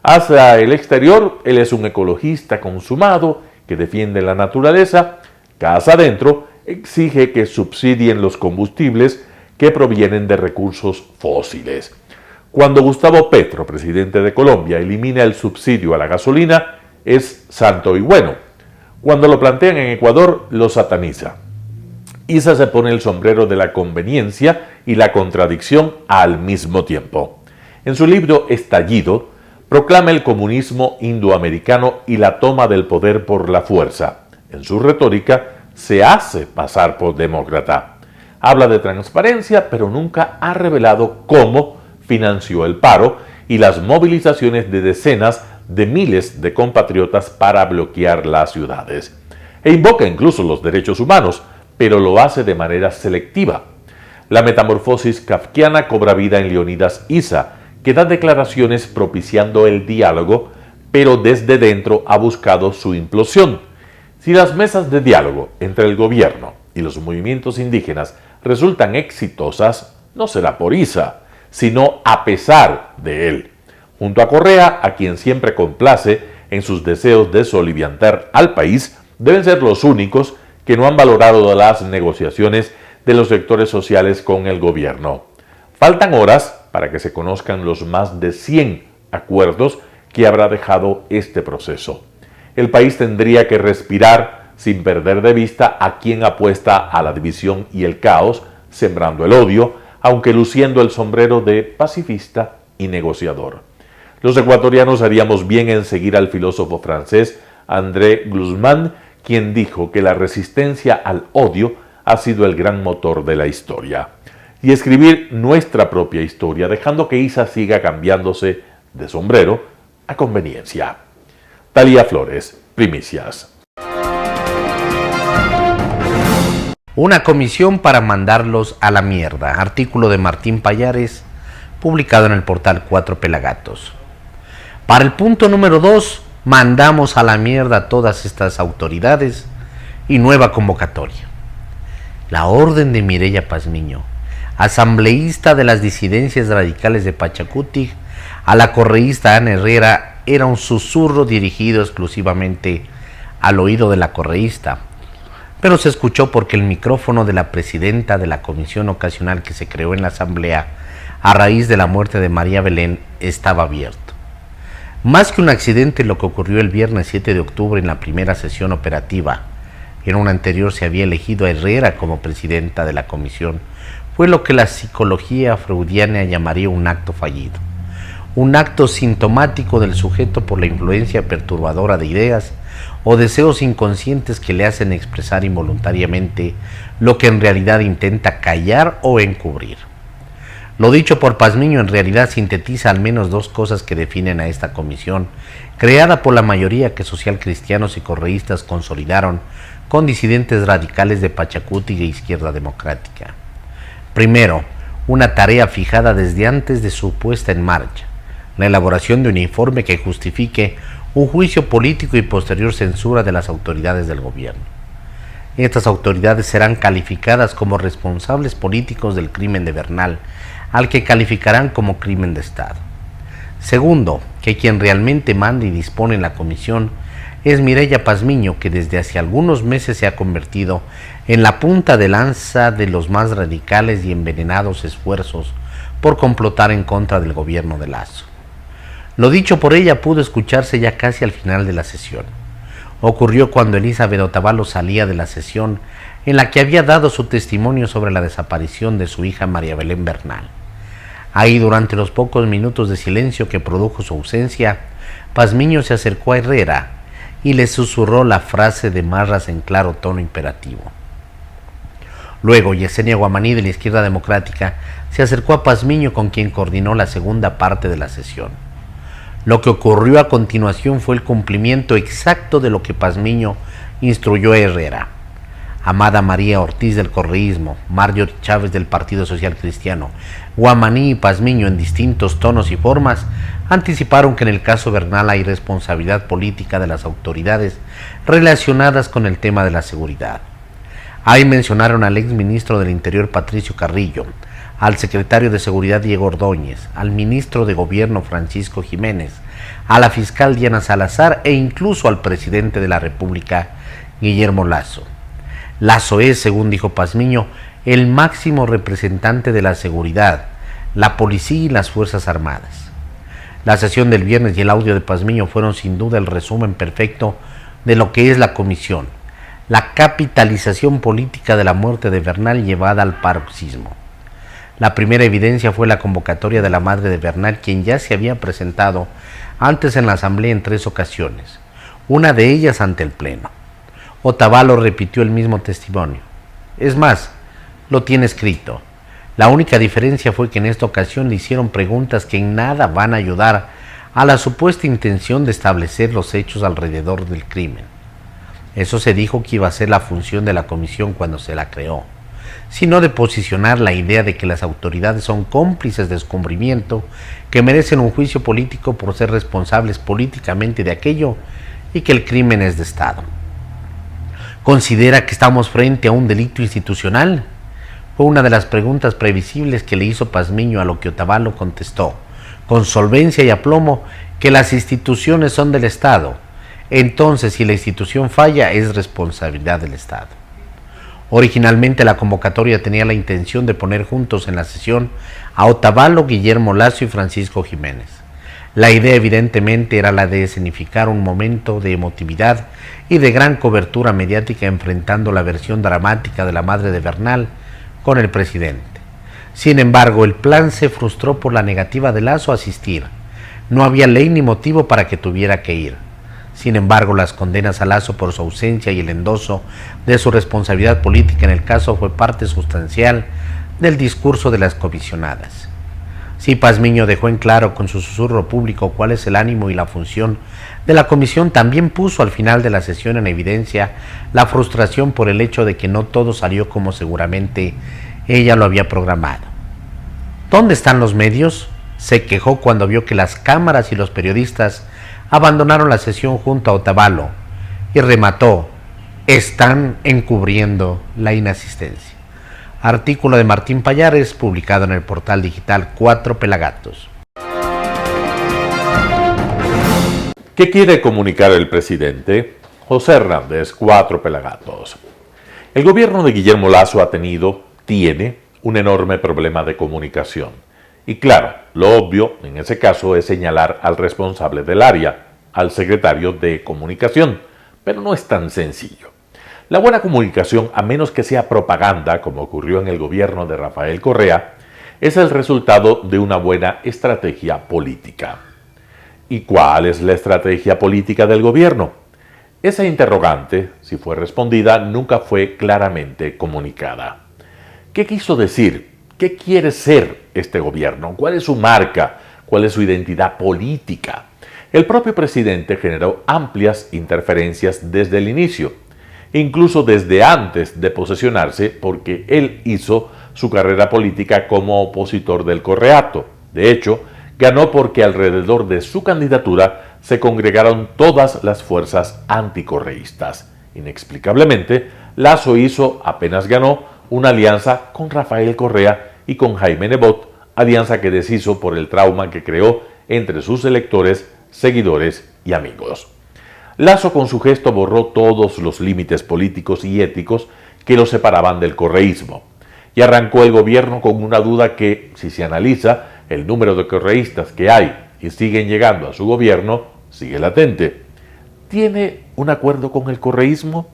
Hacia el exterior, él es un ecologista consumado que defiende la naturaleza. Casa adentro, exige que subsidien los combustibles que provienen de recursos fósiles. Cuando Gustavo Petro, presidente de Colombia, elimina el subsidio a la gasolina, es santo y bueno. Cuando lo plantean en Ecuador, lo sataniza. Isa se pone el sombrero de la conveniencia y la contradicción al mismo tiempo. En su libro Estallido, proclama el comunismo indoamericano y la toma del poder por la fuerza. En su retórica, se hace pasar por demócrata. Habla de transparencia, pero nunca ha revelado cómo financió el paro y las movilizaciones de decenas de miles de compatriotas para bloquear las ciudades. E invoca incluso los derechos humanos, pero lo hace de manera selectiva. La metamorfosis kafkiana cobra vida en Leonidas Isa, que da declaraciones propiciando el diálogo, pero desde dentro ha buscado su implosión. Si las mesas de diálogo entre el gobierno y los movimientos indígenas resultan exitosas, no será por Isa, sino a pesar de él. Junto a Correa, a quien siempre complace en sus deseos de soliviantar al país, deben ser los únicos que no han valorado las negociaciones de los sectores sociales con el gobierno. Faltan horas para que se conozcan los más de 100 acuerdos que habrá dejado este proceso. El país tendría que respirar sin perder de vista a quien apuesta a la división y el caos, sembrando el odio, aunque luciendo el sombrero de pacifista y negociador. Los ecuatorianos haríamos bien en seguir al filósofo francés André Guzmán, quien dijo que la resistencia al odio ha sido el gran motor de la historia. Y escribir nuestra propia historia, dejando que Isa siga cambiándose de sombrero a conveniencia. Talía Flores, Primicias. Una comisión para mandarlos a la mierda. Artículo de Martín Payares, publicado en el portal 4 Pelagatos. Para el punto número 2, mandamos a la mierda a todas estas autoridades y nueva convocatoria. La orden de Mireya Pazmiño, asambleísta de las disidencias radicales de Pachacuti, a la correísta Ana Herrera, era un susurro dirigido exclusivamente al oído de la correísta, pero se escuchó porque el micrófono de la presidenta de la comisión ocasional que se creó en la asamblea a raíz de la muerte de María Belén estaba abierto. Más que un accidente, lo que ocurrió el viernes 7 de octubre en la primera sesión operativa, en una anterior se había elegido a Herrera como presidenta de la comisión, fue lo que la psicología freudiana llamaría un acto fallido. Un acto sintomático del sujeto por la influencia perturbadora de ideas o deseos inconscientes que le hacen expresar involuntariamente lo que en realidad intenta callar o encubrir. Lo dicho por Pazmiño en realidad sintetiza al menos dos cosas que definen a esta comisión, creada por la mayoría que socialcristianos y correístas consolidaron con disidentes radicales de Pachacuti y de Izquierda Democrática. Primero, una tarea fijada desde antes de su puesta en marcha, la elaboración de un informe que justifique un juicio político y posterior censura de las autoridades del gobierno. Estas autoridades serán calificadas como responsables políticos del crimen de Bernal, al que calificarán como crimen de Estado. Segundo, que quien realmente manda y dispone en la comisión es Mireya Pazmiño, que desde hace algunos meses se ha convertido en la punta de lanza de los más radicales y envenenados esfuerzos por complotar en contra del gobierno de Lazo. Lo dicho por ella pudo escucharse ya casi al final de la sesión. Ocurrió cuando Elizabeth Otavalo salía de la sesión en la que había dado su testimonio sobre la desaparición de su hija María Belén Bernal. Ahí, durante los pocos minutos de silencio que produjo su ausencia, Pazmiño se acercó a Herrera y le susurró la frase de Marras en claro tono imperativo. Luego, Yesenia Guamaní, de la Izquierda Democrática, se acercó a Pazmiño, con quien coordinó la segunda parte de la sesión. Lo que ocurrió a continuación fue el cumplimiento exacto de lo que Pazmiño instruyó a Herrera. Amada María Ortiz del correísmo, Marjorie Chávez del Partido Social Cristiano, Guamaní y Pazmiño, en distintos tonos y formas, anticiparon que en el caso Bernal hay responsabilidad política de las autoridades relacionadas con el tema de la seguridad. Ahí mencionaron al exministro del Interior Patricio Carrillo, al secretario de Seguridad Diego Ordóñez, al ministro de Gobierno Francisco Jiménez, a la fiscal Diana Salazar e incluso al presidente de la República, Guillermo Lasso. Lasso es, según dijo Pazmiño, el máximo representante de la seguridad, la policía y las Fuerzas Armadas. La sesión del viernes y el audio de Pazmiño fueron sin duda el resumen perfecto de lo que es la comisión, la capitalización política de la muerte de Bernal llevada al paroxismo. La primera evidencia fue la convocatoria de la madre de Bernal, quien ya se había presentado antes en la asamblea en 3 ocasiones, una de ellas ante el Pleno. Otavalo repitió el mismo testimonio. Es más, lo tiene escrito. La única diferencia fue que en esta ocasión le hicieron preguntas que en nada van a ayudar a la supuesta intención de establecer los hechos alrededor del crimen. Eso se dijo que iba a ser la función de la comisión cuando se la creó, sino de posicionar la idea de que las autoridades son cómplices de descubrimiento que merecen un juicio político por ser responsables políticamente de aquello y que el crimen es de Estado. ¿Considera que estamos frente a un delito institucional? Fue una de las preguntas previsibles que le hizo Pazmiño, a lo que Otavalo contestó, con solvencia y aplomo, que las instituciones son del Estado. Entonces, si la institución falla, es responsabilidad del Estado. Originalmente la convocatoria tenía la intención de poner juntos en la sesión a Otavalo, Guillermo Lasso y Francisco Jiménez. La idea evidentemente era la de escenificar un momento de emotividad y de gran cobertura mediática enfrentando la versión dramática de la madre de Bernal con el presidente. Sin embargo, el plan se frustró por la negativa de Lasso a asistir. No había ley ni motivo para que tuviera que ir. Sin embargo, las condenas a Lasso por su ausencia y el endoso de su responsabilidad política en el caso fue parte sustancial del discurso de las comisionadas. Sí, Pazmiño dejó en claro con su susurro público cuál es el ánimo y la función de la comisión. También puso al final de la sesión en evidencia la frustración por el hecho de que no todo salió como seguramente ella lo había programado. ¿Dónde están los medios?, se quejó cuando vio que las cámaras y los periodistas abandonaron la sesión junto a Otavalo, y remató: están encubriendo la inasistencia. Artículo de Martín Pallares, publicado en el portal digital Cuatro Pelagatos. ¿Qué quiere comunicar el presidente? José Hernández, Cuatro Pelagatos. El gobierno de Guillermo Lasso tiene un enorme problema de comunicación. Y claro, lo obvio en ese caso es señalar al responsable del área, al secretario de Comunicación, pero no es tan sencillo. La buena comunicación, a menos que sea propaganda, como ocurrió en el gobierno de Rafael Correa, es el resultado de una buena estrategia política. ¿Y cuál es la estrategia política del gobierno? Esa interrogante, si fue respondida, nunca fue claramente comunicada. ¿Qué quiso decir? ¿Qué quiere ser este gobierno? ¿Cuál es su marca? ¿Cuál es su identidad política? El propio presidente generó amplias interferencias desde el inicio, incluso desde antes de posesionarse, porque él hizo su carrera política como opositor del correato. De hecho, ganó porque alrededor de su candidatura se congregaron todas las fuerzas anticorreístas. Inexplicablemente, Lasso hizo, apenas ganó, una alianza con Rafael Correa y con Jaime Nebot, alianza que deshizo por el trauma que creó entre sus electores, seguidores y amigos. Lasso con su gesto borró todos los límites políticos y éticos que lo separaban del correísmo y arrancó el gobierno con una duda que, si se analiza el número de correístas que hay y siguen llegando a su gobierno, sigue latente. ¿Tiene un acuerdo con el correísmo?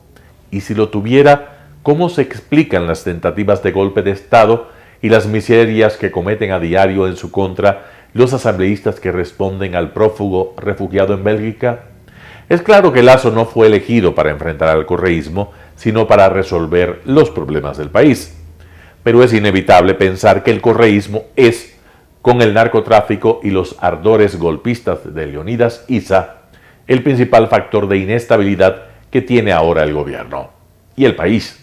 Y si lo tuviera, ¿cómo se explican las tentativas de golpe de Estado y las miserias que cometen a diario en su contra los asambleístas que responden al prófugo refugiado en Bélgica? Es claro que Lasso no fue elegido para enfrentar al correísmo, sino para resolver los problemas del país. Pero es inevitable pensar que el correísmo es, con el narcotráfico y los ardores golpistas de Leonidas Issa, el principal factor de inestabilidad que tiene ahora el gobierno y el país.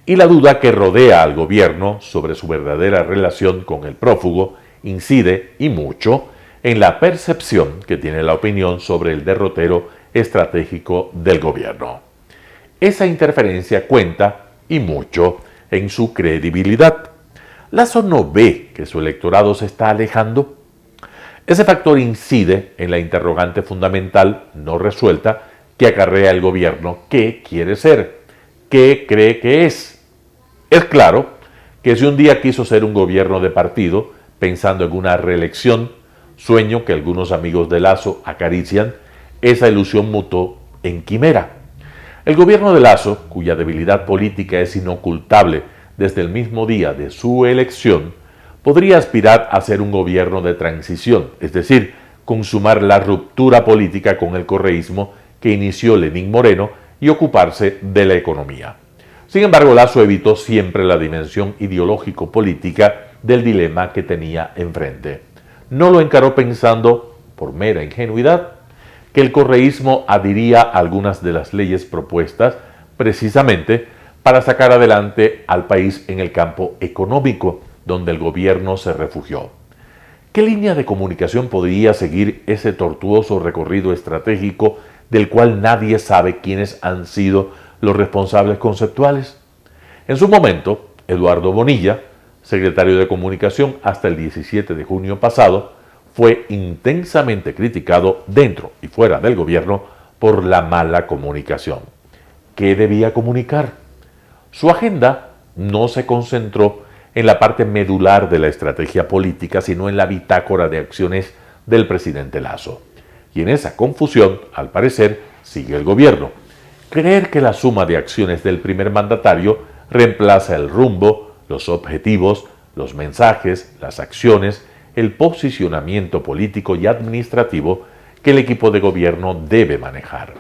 Y la duda que rodea al gobierno sobre su verdadera relación con el prófugo incide, y mucho, en la percepción que tiene la opinión sobre el derrotero estratégico del gobierno. Esa interferencia cuenta, y mucho, en su credibilidad. Lasso no ve que su electorado se está alejando. Ese factor incide en la interrogante fundamental no resuelta que acarrea el gobierno. ¿Qué quiere ser? ¿qué cree que es? Es claro que si un día quiso ser un gobierno de partido, pensando en una reelección, sueño que algunos amigos de Lasso acarician, esa ilusión mutó en quimera. El gobierno de Lasso, cuya debilidad política es inocultable desde el mismo día de su elección, podría aspirar a ser un gobierno de transición, es decir, consumar la ruptura política con el correísmo que inició Lenín Moreno y ocuparse de la economía. Sin embargo, Lasso evitó siempre la dimensión ideológico-política del dilema que tenía enfrente. No lo encaró pensando, por mera ingenuidad, que el correísmo adhiría a algunas de las leyes propuestas precisamente para sacar adelante al país en el campo económico, donde el gobierno se refugió. ¿Qué línea de comunicación podría seguir ese tortuoso recorrido estratégico del cual nadie sabe quiénes han sido los responsables conceptuales? En su momento, Eduardo Bonilla, secretario de Comunicación hasta el 17 de junio pasado, fue intensamente criticado dentro y fuera del gobierno por la mala comunicación. ¿Qué debía comunicar? Su agenda no se concentró en la parte medular de la estrategia política, sino en la bitácora de acciones del presidente Lasso. Y en esa confusión, al parecer, sigue el gobierno. Creer que la suma de acciones del primer mandatario reemplaza el rumbo, los objetivos, los mensajes, las acciones, el posicionamiento político y administrativo que el equipo de gobierno debe manejar.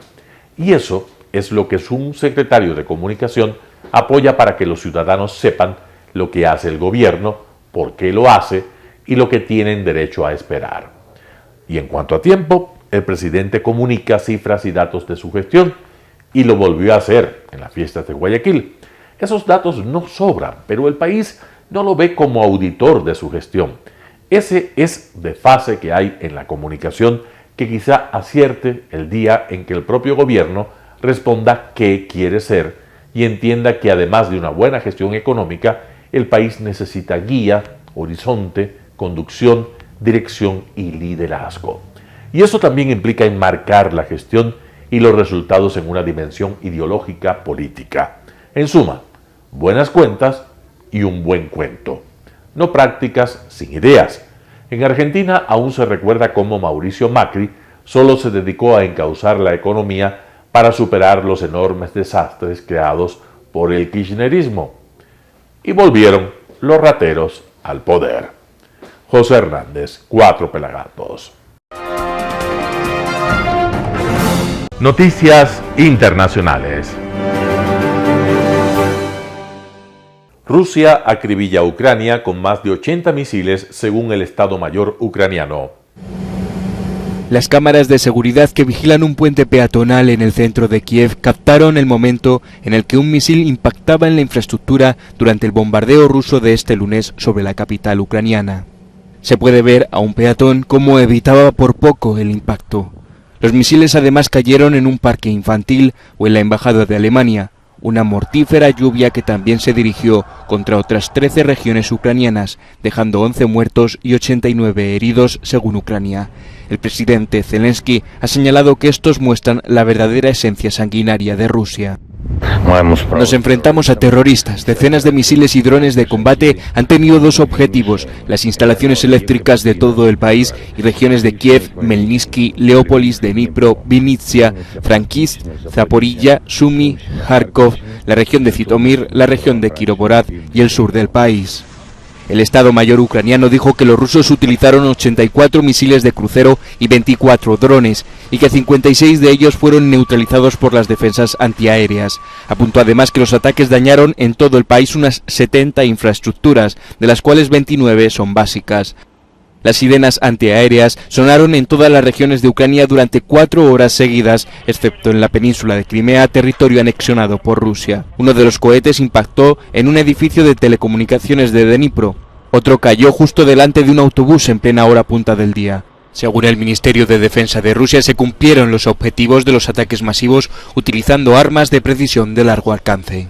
Y eso es lo que su secretario de Comunicación apoya para que los ciudadanos sepan lo que hace el gobierno, por qué lo hace y lo que tienen derecho a esperar. Y en cuanto a tiempo, el presidente comunica cifras y datos de su gestión y lo volvió a hacer en las fiestas de Guayaquil. Esos datos no sobran, pero el país no lo ve como auditor de su gestión. Ese es desfase que hay en la comunicación que quizá acierte el día en que el propio gobierno responda qué quiere ser y entienda que además de una buena gestión económica, el país necesita guía, horizonte, conducción, dirección y liderazgo. Y eso también implica enmarcar la gestión y los resultados en una dimensión ideológica política. En suma, buenas cuentas y un buen cuento. No prácticas sin ideas. En Argentina aún se recuerda cómo Mauricio Macri solo se dedicó a encauzar la economía para superar los enormes desastres creados por el kirchnerismo. Y volvieron los rateros al poder. José Hernández, 4 Pelagatos. Noticias internacionales. Rusia acribilla a Ucrania con más de 80 misiles según el Estado Mayor ucraniano. Las cámaras de seguridad que vigilan un puente peatonal en el centro de Kiev captaron el momento en el que un misil impactaba en la infraestructura durante el bombardeo ruso de este lunes sobre la capital ucraniana. Se puede ver a un peatón cómo evitaba por poco el impacto. Los misiles además cayeron en un parque infantil o en la embajada de Alemania, una mortífera lluvia que también se dirigió contra otras 13 regiones ucranianas, dejando 11 muertos y 89 heridos según Ucrania. El presidente Zelensky ha señalado que estos muestran la verdadera esencia sanguinaria de Rusia. Nos enfrentamos a terroristas. Decenas de misiles y drones de combate han tenido dos objetivos: las instalaciones eléctricas de todo el país y regiones de Kiev, Melnitsky, Leópolis, Dnipro, Vinnytsia, Frankivsk, Zaporilla, Sumy, Kharkov, la región de Zitomir, la región de Kirovorad y el sur del país. El Estado Mayor ucraniano dijo que los rusos utilizaron 84 misiles de crucero y 24 drones, y que 56 de ellos fueron neutralizados por las defensas antiaéreas. Apuntó además que los ataques dañaron en todo el país unas 70 infraestructuras, de las cuales 29 son básicas. Las sirenas antiaéreas sonaron en todas las regiones de Ucrania durante 4 horas seguidas, excepto en la península de Crimea, territorio anexionado por Rusia. Uno de los cohetes impactó en un edificio de telecomunicaciones de Dnipro. Otro cayó justo delante de un autobús en plena hora punta del día. Según el Ministerio de Defensa de Rusia, se cumplieron los objetivos de los ataques masivos utilizando armas de precisión de largo alcance.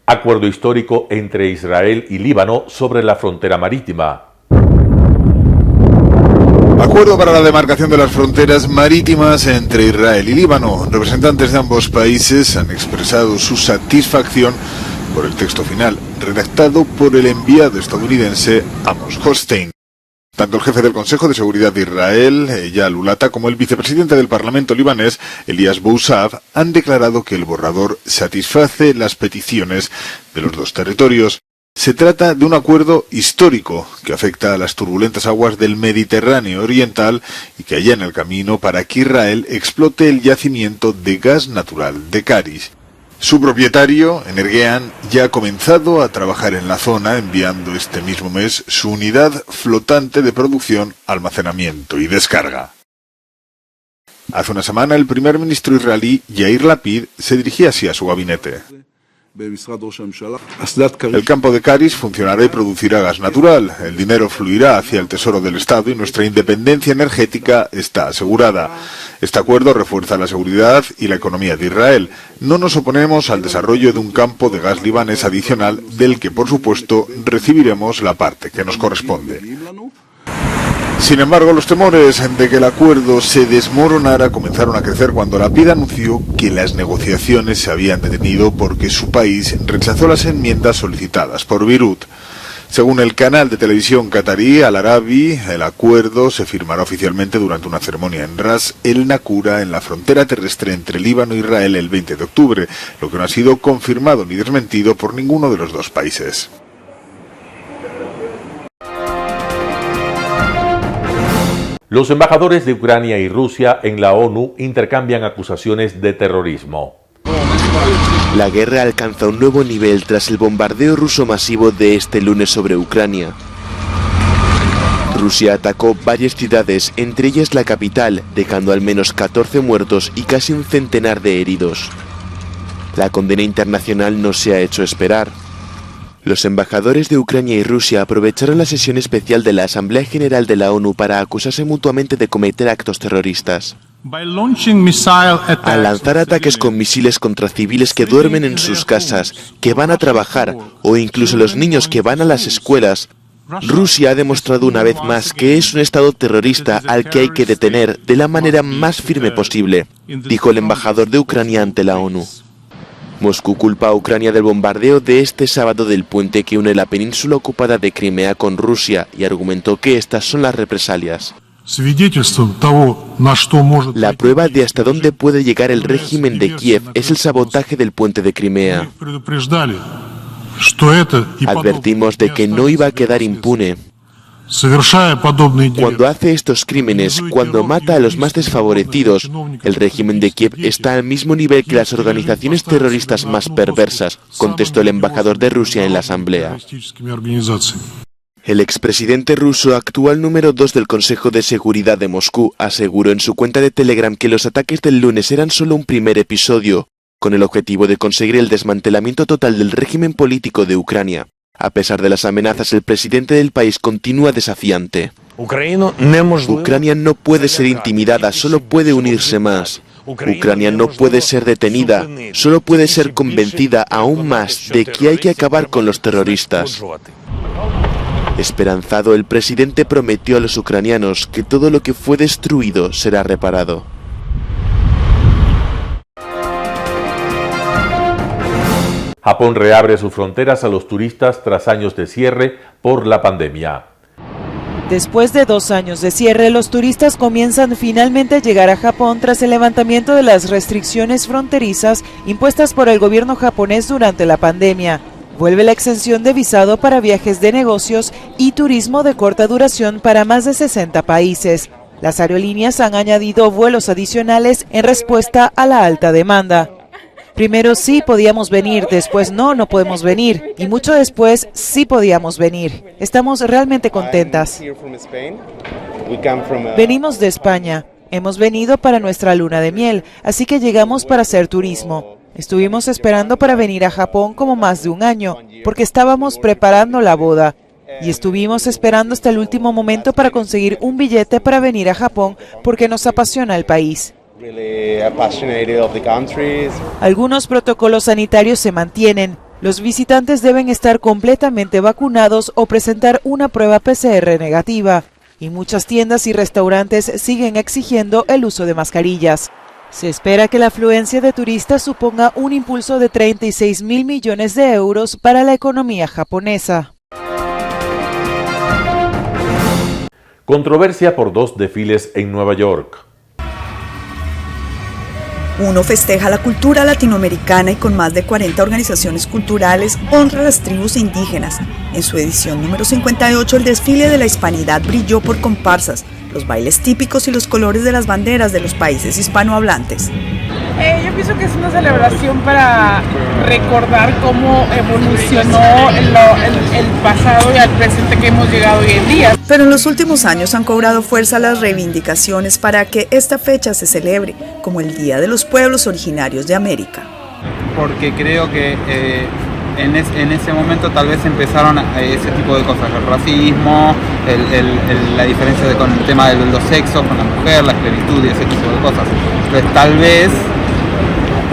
Acuerdo histórico entre Israel y Líbano sobre la frontera marítima. Acuerdo para la demarcación de las fronteras marítimas entre Israel y Líbano. Representantes de ambos países han expresado su satisfacción por el texto final, redactado por el enviado estadounidense Amos Hochstein. Tanto el jefe del Consejo de Seguridad de Israel, Eyal Ulata, como el vicepresidente del Parlamento libanés, Elias Bousav, han declarado que el borrador satisface las peticiones de los dos territorios. Se trata de un acuerdo histórico que afecta a las turbulentas aguas del Mediterráneo Oriental y que allana el camino para que Israel explote el yacimiento de gas natural de Karish. Su propietario, Energean, ya ha comenzado a trabajar en la zona, enviando este mismo mes su unidad flotante de producción, almacenamiento y descarga. Hace una semana, el primer ministro israelí, Yair Lapid, se dirigía así a su gabinete. El campo de Karish funcionará y producirá gas natural. El dinero fluirá hacia el tesoro del Estado y nuestra independencia energética está asegurada. Este acuerdo refuerza la seguridad y la economía de Israel. No nos oponemos al desarrollo de un campo de gas libanés adicional del que, por supuesto, recibiremos la parte que nos corresponde. Sin embargo, los temores de que el acuerdo se desmoronara comenzaron a crecer cuando Lapid anunció que las negociaciones se habían detenido porque su país rechazó las enmiendas solicitadas por Beirut. Según el canal de televisión qatarí Al Arabi, el acuerdo se firmará oficialmente durante una ceremonia en Ras el Nakura, en la frontera terrestre entre Líbano e Israel, el 20 de octubre, lo que no ha sido confirmado ni desmentido por ninguno de los dos países. Los embajadores de Ucrania y Rusia en la ONU intercambian acusaciones de terrorismo. La guerra alcanza un nuevo nivel tras el bombardeo ruso masivo de este lunes sobre Ucrania. Rusia atacó varias ciudades, entre ellas la capital, dejando al menos 14 muertos y casi un centenar de heridos. La condena internacional no se ha hecho esperar. Los embajadores de Ucrania y Rusia aprovecharon la sesión especial de la Asamblea General de la ONU para acusarse mutuamente de cometer actos terroristas. Al lanzar ataques con misiles contra civiles que duermen en sus casas, que van a trabajar, o incluso los niños que van a las escuelas, Rusia ha demostrado una vez más que es un estado terrorista al que hay que detener de la manera más firme posible, dijo el embajador de Ucrania ante la ONU. Moscú culpa a Ucrania del bombardeo de este sábado del puente que une la península ocupada de Crimea con Rusia y argumentó que estas son las represalias. La prueba de hasta dónde puede llegar el régimen de Kiev es el sabotaje del puente de Crimea. Advertimos de que no iba a quedar impune. Cuando hace estos crímenes, cuando mata a los más desfavorecidos, el régimen de Kiev está al mismo nivel que las organizaciones terroristas más perversas, contestó el embajador de Rusia en la asamblea. El expresidente ruso, actual número 2 del Consejo de Seguridad de Moscú, aseguró en su cuenta de Telegram que los ataques del lunes eran solo un primer episodio, con el objetivo de conseguir el desmantelamiento total del régimen político de Ucrania. A pesar de las amenazas, el presidente del país continúa desafiante. Ucrania no puede ser intimidada, solo puede unirse más. Ucrania no puede ser detenida, solo puede ser convencida aún más de que hay que acabar con los terroristas. Esperanzado, el presidente prometió a los ucranianos que todo lo que fue destruido será reparado. Japón reabre sus fronteras a los turistas tras años de cierre por la pandemia. Después de 2 años de cierre, los turistas comienzan finalmente a llegar a Japón tras el levantamiento de las restricciones fronterizas impuestas por el gobierno japonés durante la pandemia. Vuelve la exención de visado para viajes de negocios y turismo de corta duración para más de 60 países. Las aerolíneas han añadido vuelos adicionales en respuesta a la alta demanda. Primero sí podíamos venir, después no podemos venir, y mucho después sí podíamos venir. Estamos realmente contentas. Venimos de España. Hemos venido para nuestra luna de miel, así que llegamos para hacer turismo. Estuvimos esperando para venir a Japón como más de 1 año, porque estábamos preparando la boda. Y estuvimos esperando hasta el último momento para conseguir un billete para venir a Japón, porque nos apasiona el país. Algunos protocolos sanitarios se mantienen. Los visitantes deben estar completamente vacunados o presentar una prueba PCR negativa. y muchas tiendas y restaurantes siguen exigiendo el uso de mascarillas. Se espera que la afluencia de turistas suponga un impulso de 36.000 millones de euros para la economía japonesa. Controversia por 2 desfiles en Nueva York. Uno festeja la cultura latinoamericana y con más de 40 organizaciones culturales honra a las tribus indígenas. En su edición número 58, el desfile de la hispanidad brilló por comparsas, los bailes típicos y los colores de las banderas de los países hispanohablantes. Yo pienso que es una celebración para recordar cómo evolucionó el pasado y al presente que hemos llegado hoy en día. Pero en los últimos años han cobrado fuerza las reivindicaciones para que esta fecha se celebre como el Día de los Pueblos Originarios de América. Porque creo que en ese momento tal vez empezaron ese tipo de cosas, el racismo, la diferencia con el tema de los sexos, con la mujer, la esclavitud y ese tipo de cosas. Entonces tal vez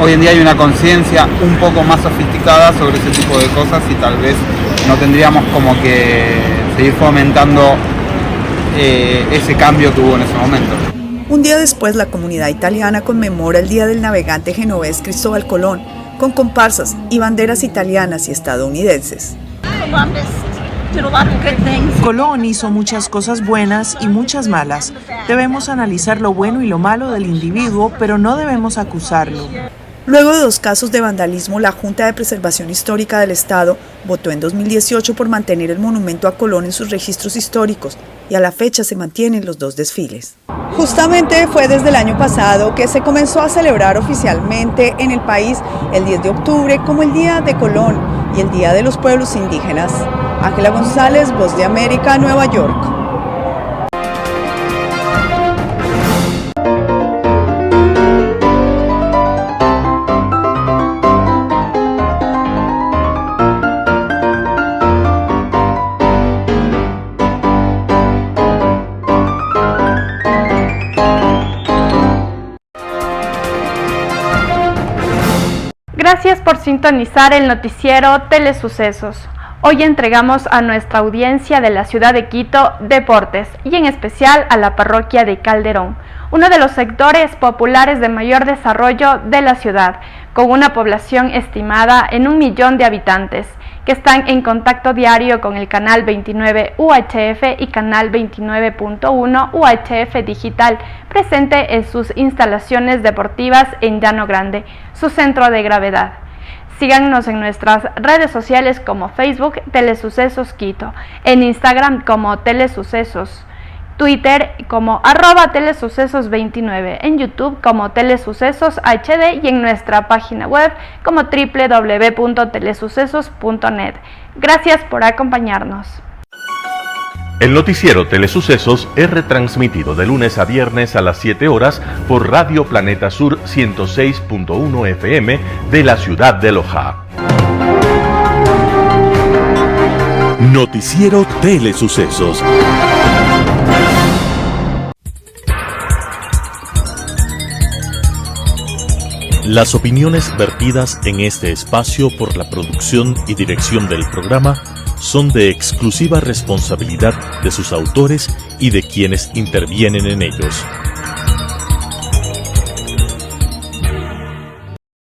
hoy en día hay una conciencia un poco más sofisticada sobre ese tipo de cosas y tal vez no tendríamos como que seguir fomentando ese cambio que hubo en ese momento. Un día después, la comunidad italiana conmemora el Día del Navegante genovés Cristóbal Colón, con comparsas y banderas italianas y estadounidenses. Colón hizo muchas cosas buenas y muchas malas. Debemos analizar lo bueno y lo malo del individuo, pero no debemos acusarlo. Luego de 2 casos de vandalismo, la Junta de Preservación Histórica del Estado votó en 2018 por mantener el monumento a Colón en sus registros históricos y a la fecha se mantienen los 2 desfiles. Justamente fue desde el año pasado que se comenzó a celebrar oficialmente en el país el 10 de octubre como el Día de Colón y el Día de los Pueblos Indígenas. Ángela González, Voz de América, Nueva York. Gracias por sintonizar el noticiero Telesucesos. Hoy entregamos a nuestra audiencia de la ciudad de Quito deportes y en especial a la parroquia de Calderón, uno de los sectores populares de mayor desarrollo de la ciudad, con una población estimada en 1 millón de habitantes, que están en contacto diario con el canal 29 UHF y canal 29.1 UHF Digital, presente en sus instalaciones deportivas en Llano Grande, su centro de gravedad. Síganos en nuestras redes sociales como Facebook Telesucesos Quito, en Instagram como Telesucesos, Twitter como @telesucesos29, en YouTube como Telesucesos HD y en nuestra página web como www.telesucesos.net. Gracias por acompañarnos. El noticiero Telesucesos es retransmitido de lunes a viernes a las 7 horas por Radio Planeta Sur 106.1 FM de la ciudad de Loja. Noticiero Telesucesos. Las opiniones vertidas en este espacio por la producción y dirección del programa son de exclusiva responsabilidad de sus autores y de quienes intervienen en ellos.